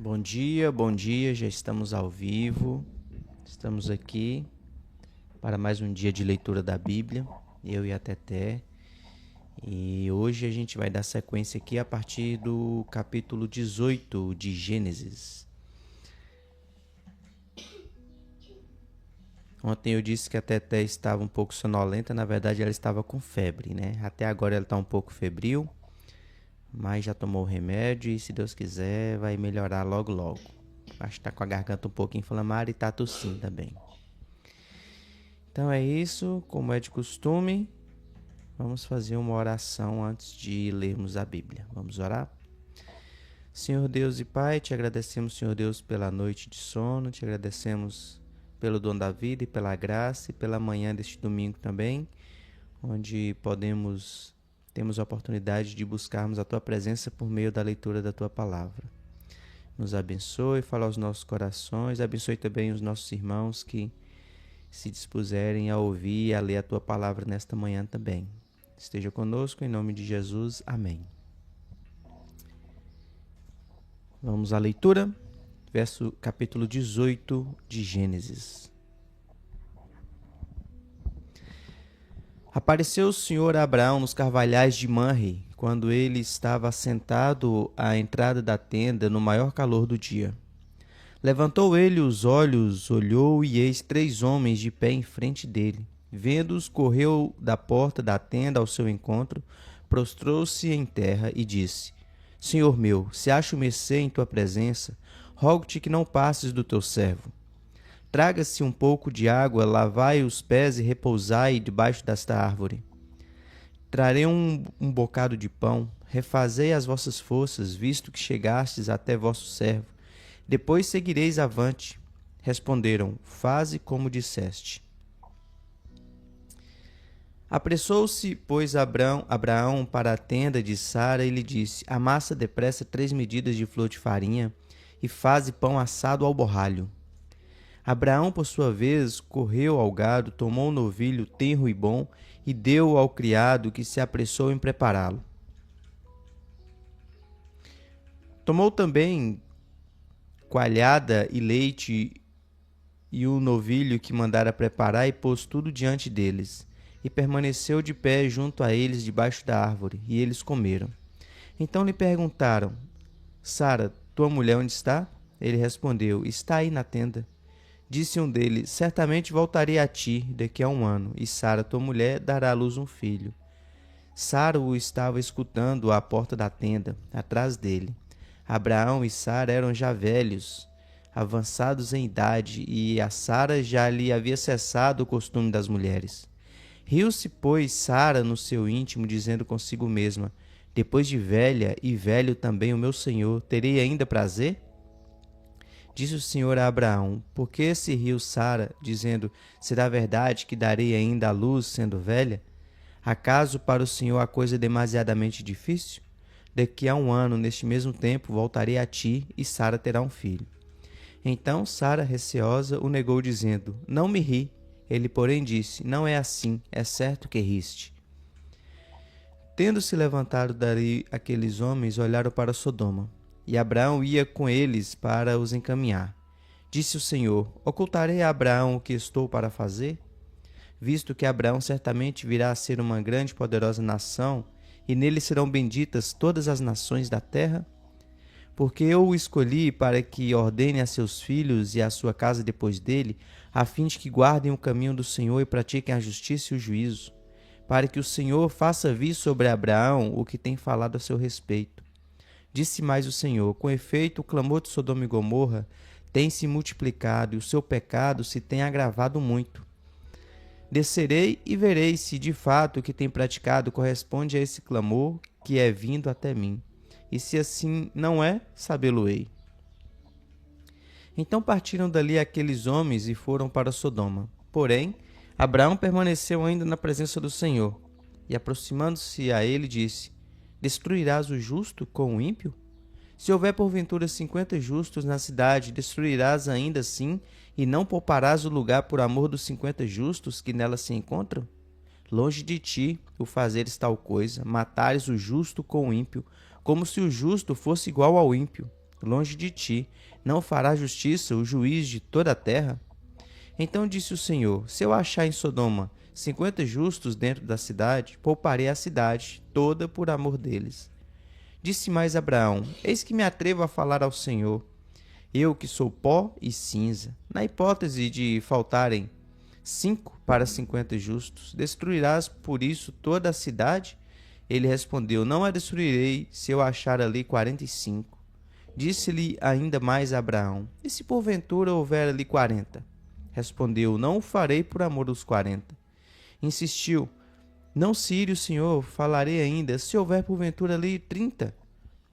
Bom dia, já estamos ao vivo. Estamos aqui para mais um dia de leitura da Bíblia, eu e a Teté. E hoje a gente vai dar sequência aqui a partir do capítulo 18 de Gênesis. Ontem eu disse que a Teté estava um pouco sonolenta, na verdade ela estava com febre, né? Até agora ela está um pouco febril, mas já tomou o remédio e, se Deus quiser, vai melhorar logo logo. Acho que está com a garganta um pouco inflamada e está tossindo também. Então é isso, como é de costume, vamos fazer uma oração antes de lermos a Bíblia. Vamos orar? Senhor Deus e Pai, te agradecemos, Senhor Deus, pela noite de sono, te agradecemos pelo dom da vida e pela graça e pela manhã deste domingo também, onde temos a oportunidade de buscarmos a Tua presença por meio da leitura da Tua palavra. Nos abençoe, fala aos nossos corações, abençoe também os nossos irmãos que se dispuserem a ouvir e a ler a Tua palavra nesta manhã também. Esteja conosco, em nome de Jesus. Amém. Vamos à leitura, capítulo 18 de Gênesis. Apareceu o Senhor a Abraão nos carvalhais de Manre, quando ele estava assentado à entrada da tenda no maior calor do dia. Levantou ele os olhos, olhou, e eis 3 homens de pé em frente dele. Vendo-os, correu da porta da tenda ao seu encontro, prostrou-se em terra e disse: Senhor meu, se acho mercê em tua presença, rogo-te que não passes do teu servo. Traga-se um pouco de água, lavai os pés e repousai debaixo desta árvore. Trarei um bocado de pão, refazei as vossas forças, visto que chegastes até vosso servo. Depois seguireis avante. Responderam: Faze como disseste. Apressou-se, pois, Abraão para a tenda de Sara e lhe disse: Amassa depressa 3 medidas de flor de farinha e faze pão assado ao borralho. Abraão, por sua vez, correu ao gado, tomou um novilho tenro e bom e deu ao criado, que se apressou em prepará-lo. Tomou também coalhada e leite e o novilho que mandara preparar e pôs tudo diante deles. E permaneceu de pé junto a eles debaixo da árvore, e eles comeram. Então lhe perguntaram: Sara, tua mulher onde está? Ele respondeu: Está aí na tenda. Disse um deles: Certamente voltarei a ti daqui a 1 ano, e Sara, tua mulher, dará à luz um filho. Sara o estava escutando à porta da tenda, atrás dele. Abraão e Sara eram já velhos, avançados em idade, e a Sara já lhe havia cessado o costume das mulheres. Riu-se, pois, Sara no seu íntimo, dizendo consigo mesma: Depois de velha e velho também o meu senhor, terei ainda prazer? Disse o Senhor a Abraão: Por que se riu Sara, dizendo: Será verdade que darei ainda à luz, sendo velha? Acaso para o Senhor a coisa é demasiadamente difícil? Daqui a 1 ano, neste mesmo tempo, voltarei a ti, e Sara terá um filho. Então Sara, receosa, o negou, dizendo: Não me ri. Ele, porém, disse: Não é assim, é certo que riste. Tendo-se levantado dali aqueles homens, olharam para Sodoma, e Abraão ia com eles para os encaminhar. Disse o Senhor: Ocultarei a Abraão o que estou para fazer? Visto que Abraão certamente virá a ser uma grande e poderosa nação, e nele serão benditas todas as nações da terra? Porque eu o escolhi para que ordene a seus filhos e a sua casa depois dele, a fim de que guardem o caminho do Senhor e pratiquem a justiça e o juízo, para que o Senhor faça vir sobre Abraão o que tem falado a seu respeito. Disse mais o Senhor: Com efeito, o clamor de Sodoma e Gomorra tem se multiplicado, e o seu pecado se tem agravado muito. Descerei e verei se de fato o que tem praticado corresponde a esse clamor que é vindo até mim. E se assim não é, sabê-lo-ei. Então partiram dali aqueles homens e foram para Sodoma. Porém, Abraão permaneceu ainda na presença do Senhor. E aproximando-se a ele, disse: Destruirás o justo com o ímpio? Se houver porventura 50 justos na cidade, destruirás ainda assim, e não pouparás o lugar por amor dos 50 justos que nela se encontram? Longe de ti o fazeres tal coisa, matares o justo com o ímpio, como se o justo fosse igual ao ímpio. longe de ti, não fará justiça o juiz de toda a terra? Então disse o Senhor: se eu achar em Sodoma 50 justos dentro da cidade, pouparei a cidade toda por amor deles. Disse mais Abraão: eis que me atrevo a falar ao Senhor, eu que sou pó e cinza. Na hipótese de faltarem 5 para 50 justos, destruirás por isso toda a cidade? Ele respondeu: não a destruirei se eu achar ali 45. Disse-lhe ainda mais Abraão: e se porventura houver ali 40? Respondeu: não o farei por amor dos 40. Insistiu: não se ire o Senhor, falarei ainda, se houver porventura ali 30.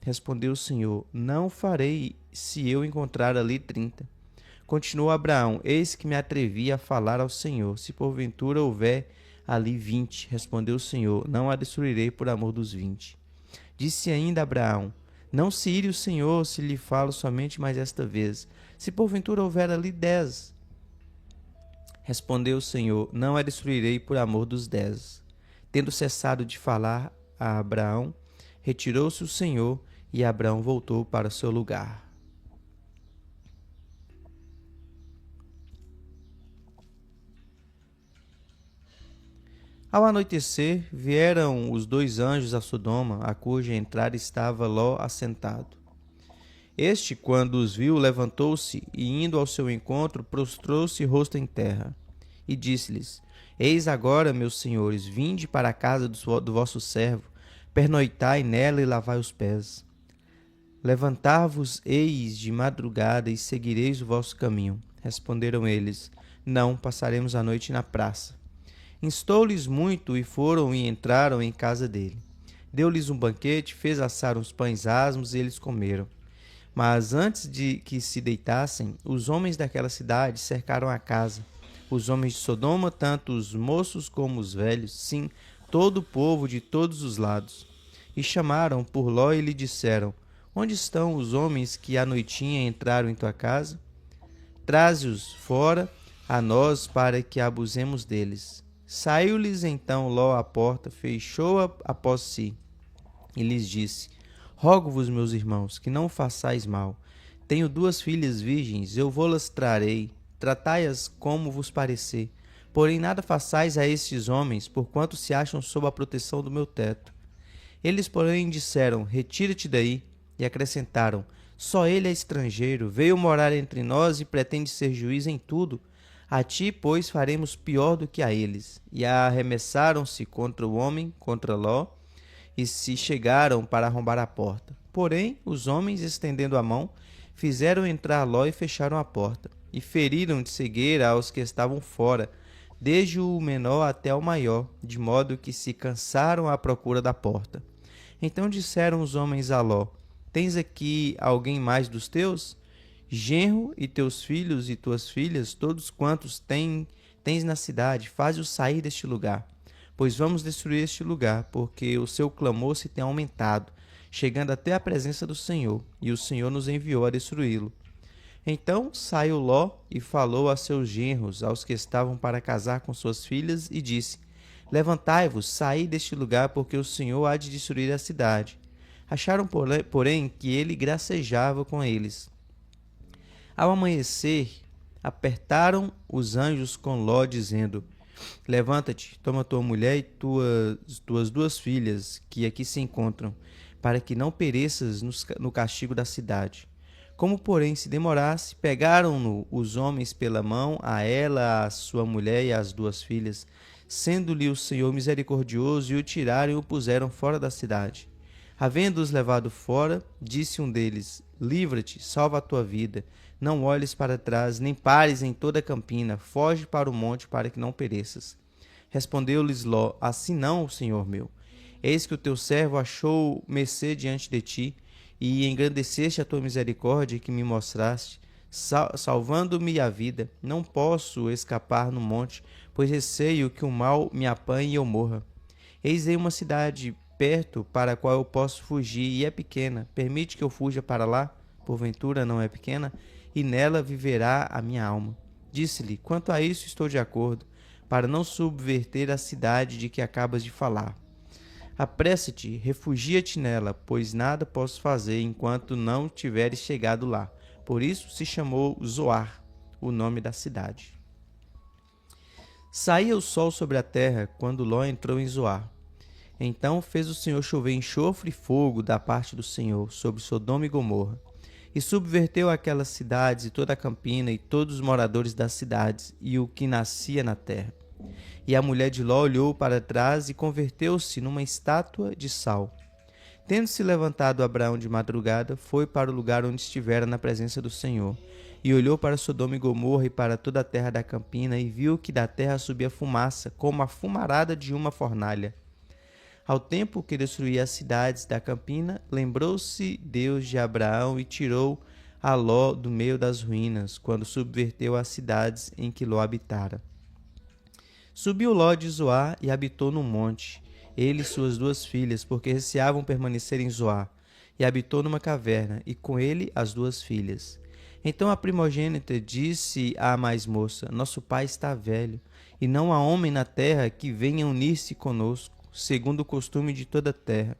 Respondeu o Senhor: não farei se eu encontrar ali 30. Continuou Abraão: eis que me atrevi a falar ao Senhor, se porventura houver ali 20. Respondeu o Senhor: não a destruirei por amor dos 20. Disse ainda Abraão: não se ire o Senhor se lhe falo somente mais esta vez, se porventura houver ali 10. Respondeu o Senhor: não a destruirei por amor dos 10. Tendo cessado de falar a Abraão, retirou-se o Senhor e Abraão voltou para o seu lugar. Ao anoitecer, vieram os 2 anjos a Sodoma, a cuja entrada estava Ló assentado. Este, quando os viu, levantou-se e, indo ao seu encontro, prostrou-se rosto em terra. E disse-lhes: eis agora, meus senhores, vinde para a casa do vosso servo, pernoitai nela e lavai os pés. Levantar-vos-eis de madrugada e seguireis o vosso caminho. Responderam eles: não, passaremos a noite na praça. Instou-lhes muito e foram e entraram em casa dele. Deu-lhes um banquete, fez assar uns pães asmos e eles comeram. Mas antes de que se deitassem, os homens daquela cidade cercaram a casa. Os homens de Sodoma, tanto os moços como os velhos, sim, todo o povo de todos os lados. E chamaram por Ló e lhe disseram: onde estão os homens que à noitinha entraram em tua casa? Traze-os fora a nós para que abusemos deles. Saiu-lhes então Ló à porta, fechou-a após si, e lhes disse: rogo-vos, meus irmãos, que não façais mal. Tenho 2 filhas virgens, eu vô-las trarei, tratai-as como vos parecer. Porém nada façais a estes homens, porquanto se acham sob a proteção do meu teto. Eles, porém, disseram: retira-te daí, e acrescentaram: só ele é estrangeiro, veio morar entre nós e pretende ser juiz em tudo. A ti, pois, faremos pior do que a eles. E arremessaram-se contra o homem, contra Ló, e se chegaram para arrombar a porta. Porém, os homens, estendendo a mão, fizeram entrar Ló e fecharam a porta, e feriram de cegueira aos que estavam fora, desde o menor até o maior, de modo que se cansaram à procura da porta. Então disseram os homens a Ló: tens aqui alguém mais dos teus? Genro e teus filhos e tuas filhas, todos quantos tens na cidade, faze-os sair deste lugar. Pois vamos destruir este lugar, porque o seu clamor se tem aumentado, chegando até a presença do Senhor, e o Senhor nos enviou a destruí-lo. Então saiu Ló e falou a seus genros, aos que estavam para casar com suas filhas, e disse: levantai-vos, saí deste lugar, porque o Senhor há de destruir a cidade. Acharam, porém, que ele gracejava com eles. Ao amanhecer, apertaram os anjos com Ló, dizendo: levanta-te, toma tua mulher e tuas 2 filhas, que aqui se encontram, para que não pereças no castigo da cidade. Como, porém, se demorasse, pegaram-no os homens pela mão, a ela, a sua mulher e as 2 filhas, sendo-lhe o Senhor misericordioso, e o tiraram e o puseram fora da cidade. Havendo-os levado fora, disse um deles: livra-te, salva a tua vida, não olhes para trás, nem pares em toda a campina, foge para o monte para que não pereças. Respondeu-lhes Ló: assim não, Senhor meu. Eis que o teu servo achou mercê diante de ti, e engrandeceste a tua misericórdia que me mostraste, salvando-me a vida. Não posso escapar no monte, pois receio que o mal me apanhe e eu morra. Eis aí uma cidade perto para a qual eu posso fugir, e é pequena. Permite que eu fuja para lá? Porventura não é pequena? E nela viverá a minha alma. Disse-lhe: quanto a isso estou de acordo, para não subverter a cidade de que acabas de falar. Apressa-te, refugia-te nela, pois nada posso fazer enquanto não tiveres chegado lá. Por isso se chamou Zoar, o nome da cidade. Saía o sol sobre a terra quando Ló entrou em Zoar. Então fez o Senhor chover enxofre e fogo da parte do Senhor sobre Sodoma e Gomorra, e subverteu aquelas cidades e toda a campina e todos os moradores das cidades e o que nascia na terra. E a mulher de Ló olhou para trás e converteu-se numa estátua de sal. Tendo-se levantado Abraão de madrugada, foi para o lugar onde estivera na presença do Senhor, e olhou para Sodoma e Gomorra e para toda a terra da campina, e viu que da terra subia fumaça, como a fumarada de uma fornalha. Ao tempo que destruía as cidades da campina, lembrou-se Deus de Abraão e tirou a Ló do meio das ruínas, quando subverteu as cidades em que Ló habitara. Subiu Ló de Zoar e habitou num monte, ele e suas 2 filhas, porque receavam permanecer em Zoar, e habitou numa caverna, e com ele as 2 filhas. Então a primogênita disse à mais moça: Nosso pai está velho, e não há homem na terra que venha unir-se conosco, segundo o costume de toda a terra.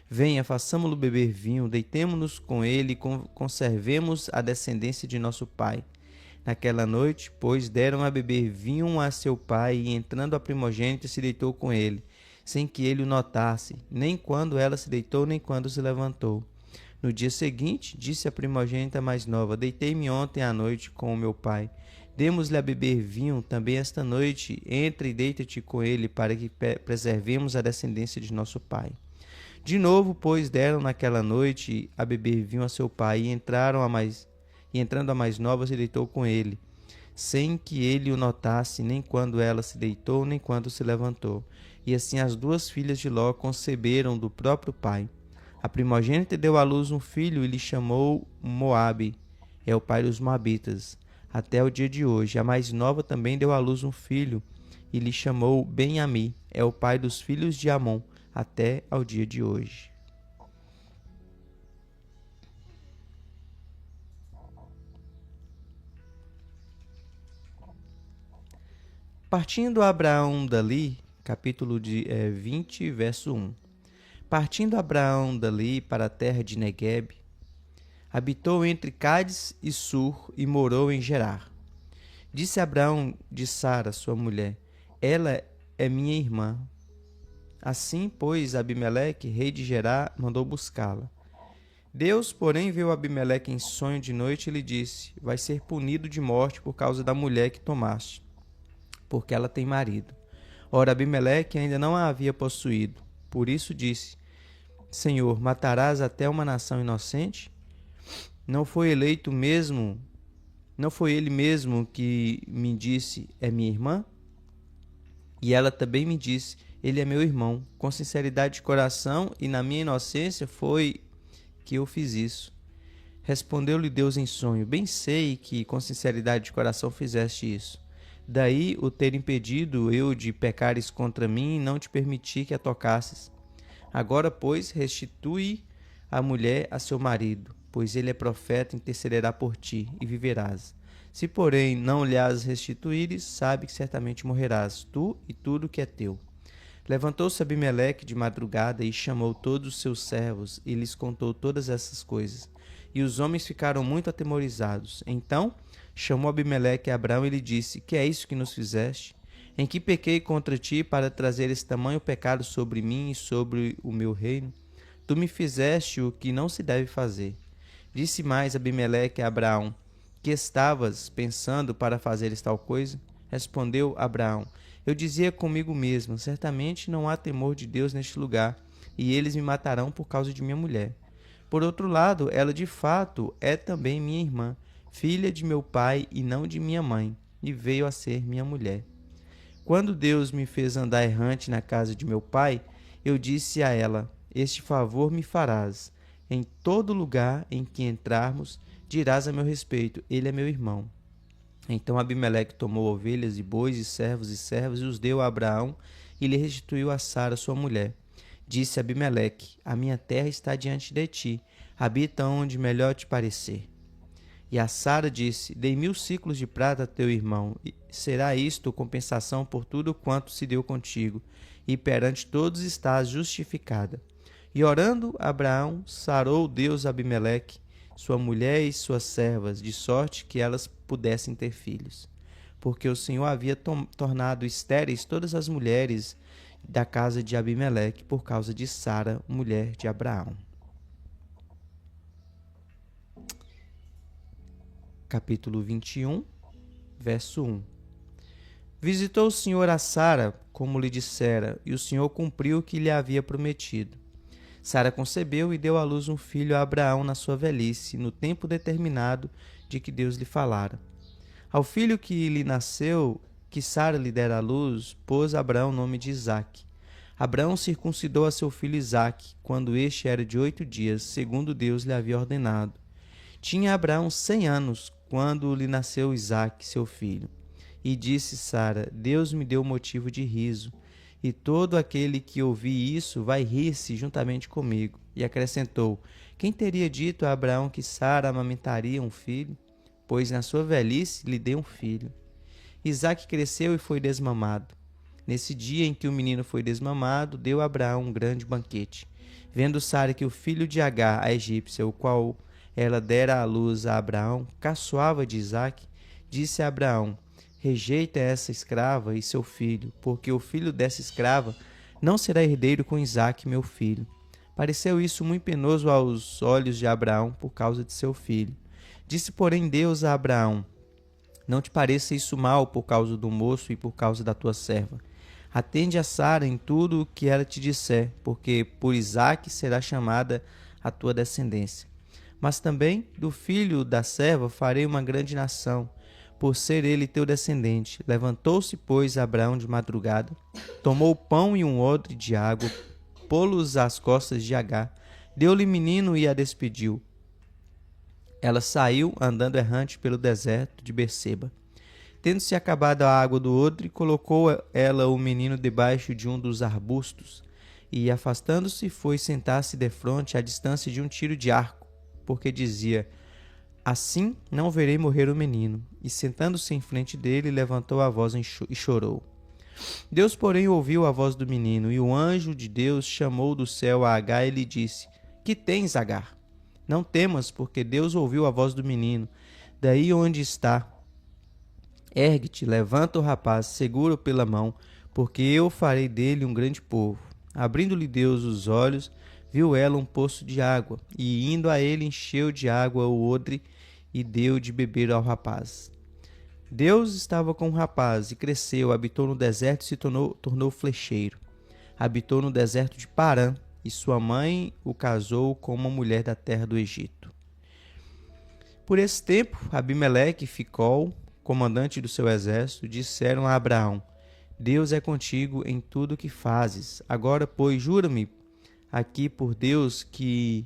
Venha, façamo-lo beber vinho, deitemo-nos com ele e conservemos a descendência de nosso pai. Naquela noite, pois, deram a beber vinho a seu pai, e entrando a primogênita se deitou com ele, sem que ele o notasse, nem quando ela se deitou, nem quando se levantou. No dia seguinte, disse a primogênita mais nova: Deitei-me ontem à noite com o meu pai. Demos-lhe a beber vinho também esta noite. Entra e deita-te com ele, para que preservemos a descendência de nosso pai. De novo, pois, deram naquela noite a beber vinho a seu pai, e entrando a mais nova se deitou com ele, sem que ele o notasse, nem quando ela se deitou, nem quando se levantou. E assim as 2 filhas de Ló conceberam do próprio pai. A primogênita deu à luz um filho e lhe chamou Moabe, é o pai dos Moabitas, até o dia de hoje. A mais nova também deu à luz um filho e lhe chamou Ben-Ami, é o pai dos filhos de Amon, até ao dia de hoje. Partindo Abraão dali, capítulo 20, verso 1. Partindo Abraão dali para a terra de Neguebe, habitou entre Cádiz e Sur e morou em Gerar. Disse Abraão de Sara, sua mulher: Ela é minha irmã. Assim, pois, Abimeleque, rei de Gerar, mandou buscá-la. Deus, porém, viu Abimeleque em sonho de noite e lhe disse: Vai ser punido de morte por causa da mulher que tomaste, porque ela tem marido. Ora, Abimeleque ainda não a havia possuído. Por isso disse: Senhor, matarás até uma nação inocente? Não foi ele mesmo que me disse: É minha irmã? E ela também me disse: Ele é meu irmão. Com sinceridade de coração e na minha inocência foi que eu fiz isso. Respondeu-lhe Deus em sonho: Bem sei que com sinceridade de coração fizeste isso. Daí o ter impedido eu de pecares contra mim e não te permiti que a tocasses. Agora, pois, restitui a mulher a seu marido, pois ele é profeta, intercederá por ti, e viverás. Se, porém, não lhe as restituíres, sabe que certamente morrerás, tu e tudo que é teu. Levantou-se Abimeleque de madrugada e chamou todos os seus servos, e lhes contou todas essas coisas. E os homens ficaram muito atemorizados. Então chamou Abimeleque a Abraão e lhe disse: Que é isso que nos fizeste? Em que pequei contra ti para trazer esse tamanho pecado sobre mim e sobre o meu reino? Tu me fizeste o que não se deve fazer. Disse mais Abimeleque a Abraão: Que estavas pensando para fazeres tal coisa? Respondeu Abraão: Eu dizia comigo mesmo: Certamente não há temor de Deus neste lugar, e eles me matarão por causa de minha mulher. Por outro lado, ela de fato é também minha irmã, filha de meu pai e não de minha mãe, e veio a ser minha mulher. Quando Deus me fez andar errante na casa de meu pai, eu disse a ela: Este favor me farás. Em todo lugar em que entrarmos, dirás a meu respeito: Ele é meu irmão. Então Abimeleque tomou ovelhas e bois e servos e os deu a Abraão e lhe restituiu a Sara, sua mulher. Disse Abimeleque: A minha terra está diante de ti, habita onde melhor te parecer. E a Sara disse: Dei 1000 siclos de prata a teu irmão, e será isto compensação por tudo quanto se deu contigo. e perante todos estás justificada. E orando Abraão, sarou Deus Abimeleque, sua mulher e suas servas, de sorte que elas pudessem ter filhos. Porque o Senhor havia tornado estéreis todas as mulheres da casa de Abimeleque por causa de Sara, mulher de Abraão. Capítulo 21, verso 1. Visitou o Senhor a Sara, como lhe dissera, e o Senhor cumpriu o que lhe havia prometido. Sara concebeu e deu à luz um filho a Abraão na sua velhice, no tempo determinado de que Deus lhe falara. Ao filho que lhe nasceu, que Sara lhe dera à luz, pôs Abraão o nome de Isaque. Abraão circuncidou a seu filho Isaque, quando este era de 8 dias, segundo Deus lhe havia ordenado. Tinha Abraão 100 anos, quando lhe nasceu Isaque, seu filho. E disse Sara: Deus me deu motivo de riso, e todo aquele que ouvir isso vai rir-se juntamente comigo. E acrescentou: Quem teria dito a Abraão que Sara amamentaria um filho? Pois na sua velhice lhe deu um filho. Isaque cresceu e foi desmamado. Nesse dia em que o menino foi desmamado, deu Abraão um grande banquete. Vendo Sara que o filho de Agar, a egípcia, o qual ela dera à luz a Abraão, caçoava de Isaque, disse a Abraão: Rejeita essa escrava e seu filho, porque o filho dessa escrava não será herdeiro com Isaque, meu filho. Pareceu isso muito penoso aos olhos de Abraão por causa de seu filho. Disse, porém, Deus a Abraão: Não te pareça isso mal por causa do moço e por causa da tua serva. Atende a Sara em tudo o que ela te disser, porque por Isaque será chamada a tua descendência. Mas também do filho da serva farei uma grande nação, por ser ele teu descendente. Levantou-se, pois, Abraão de madrugada, tomou pão e um odre de água, pô-los às costas de Agar, deu-lhe menino e a despediu. Ela saiu, andando errante pelo deserto de Berseba. Tendo-se acabado a água do odre, colocou ela o menino debaixo de um dos arbustos, e, afastando-se, foi sentar-se defronte à distância de um tiro de arco, porque dizia: Assim não verei morrer o menino. E sentando-se em frente dele, levantou a voz e chorou. Deus, porém, ouviu a voz do menino, e o anjo de Deus chamou do céu a Agar e lhe disse: Que tens, Agar? Não temas, porque Deus ouviu a voz do menino. Daí onde está, ergue-te, levanta o rapaz, segura-o pela mão, porque eu farei dele um grande povo. Abrindo-lhe Deus os olhos, viu ela um poço de água, e indo a ele encheu de água o odre e deu de beber ao rapaz. Deus estava com o rapaz e cresceu, habitou no deserto e se tornou flecheiro. Habitou no deserto de Parã, e sua mãe o casou com uma mulher da terra do Egito. Por esse tempo, Abimeleque e Ficol, comandante do seu exército, disseram a Abraão: Deus é contigo em tudo o que fazes. Agora, pois, jura-me aqui por Deus que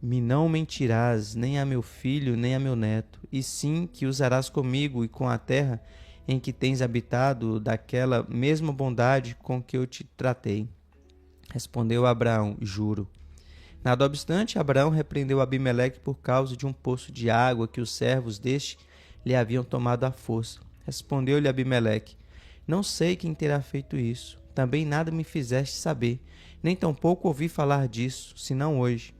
me não mentirás, nem a meu filho, nem a meu neto, e sim que usarás comigo e com a terra em que tens habitado daquela mesma bondade com que eu te tratei. Respondeu Abraão: Juro. Nada obstante, Abraão repreendeu Abimeleque por causa de um poço de água que os servos deste lhe haviam tomado à força. Respondeu-lhe Abimeleque: Não sei quem terá feito isso. Também nada me fizeste saber, nem tampouco ouvi falar disso, senão hoje.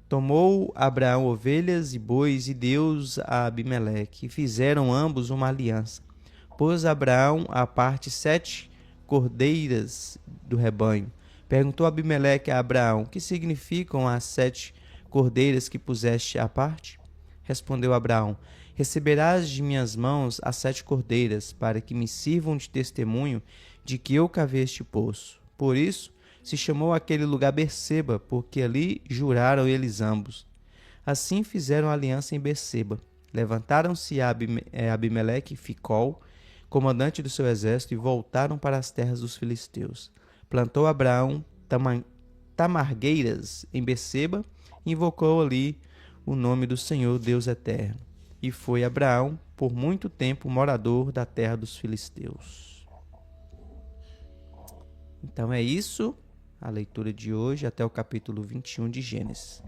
Tomou Abraão ovelhas e bois e deu-os a Abimeleque, e fizeram ambos uma aliança. Pôs Abraão à parte 7 cordeiras do rebanho. Perguntou Abimeleque a Abraão: Que significam as 7 cordeiras que puseste à parte? Respondeu Abraão: Receberás de minhas mãos as 7 cordeiras, para que me sirvam de testemunho de que eu cavei este poço. Por isso se chamou aquele lugar Berseba, porque ali juraram eles ambos. Assim fizeram aliança em Berseba. Levantaram-se Abimeleque e Ficol, comandante do seu exército, e voltaram para as terras dos filisteus. Plantou Abraão tamargueiras em Berseba, e invocou ali o nome do Senhor Deus eterno. E foi Abraão, por muito tempo, morador da terra dos filisteus. Então é isso, a leitura de hoje, até o capítulo 21 de Gênesis.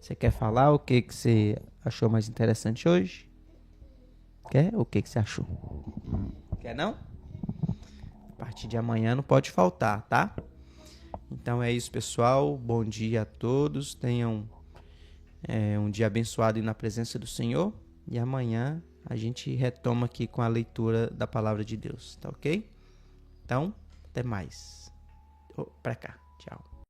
Você quer falar o que você achou mais interessante hoje? Quer? O que você achou? Quer não? partir de amanhã não pode faltar, tá? Então é isso, pessoal. Bom dia a todos. Tenham um dia abençoado e na presença do Senhor. E amanhã a gente retoma aqui com a leitura da palavra de Deus, tá ok? Então, até mais. Pra cá. Tchau.